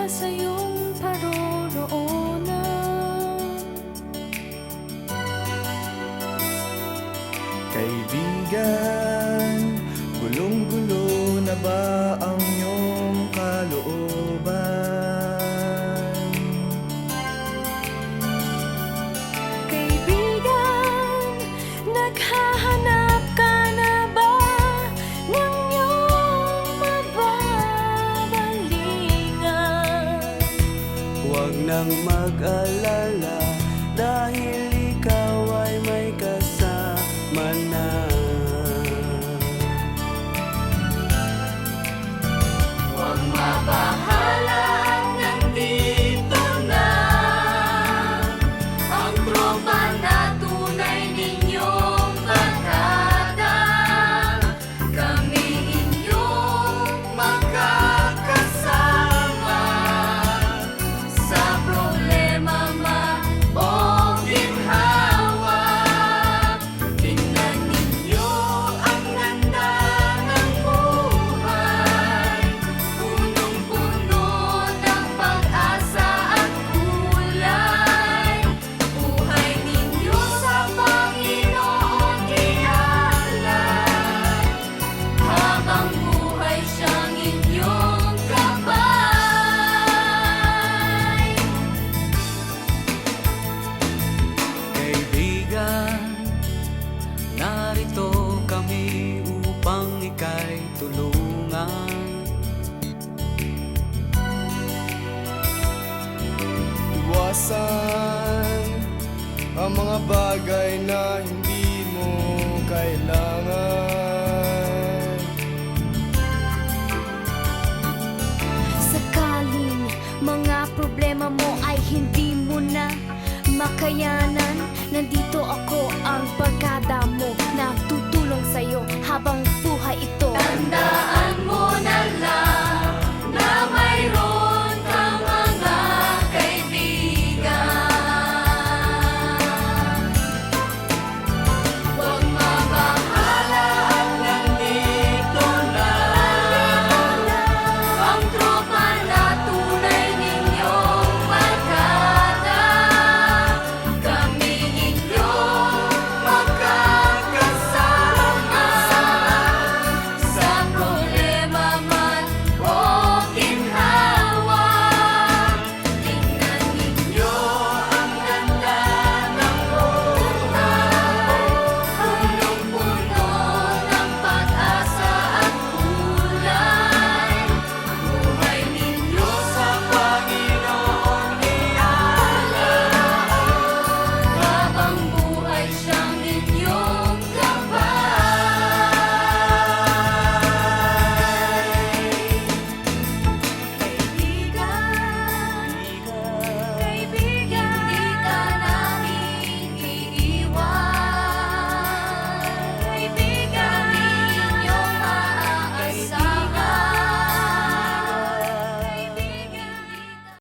sa iyong paroroonan. Kaibigan, gulong-gulo na ba ang iyong kalooban? Kaibigan, naghahanap ka na ba ng iyong mababalikan? Huwag nang mag-alala dahil ikaw ay may kasama na. Huwag mabahala at nandito na ang tropa na tunay ninyong barkada. Kami inyong magkakasama sa problema man o ginhawa. Tingnan ninyo ang ganda ng buhay, punong-puno ng pag-asa at kulay. Buhay ninyo sa Panginoon ialay, habang buhay siyang inyong gabay. Kaibigan, narito kami upang ika'y tulungan. Iwasan ang mga bagay na hindi mo kailangan. Sakaling mga problema mo ay hindi mo na makayanan, nandito ako, ang barkada mo, na tutulong sa'yo habang buhay ito. Tandaan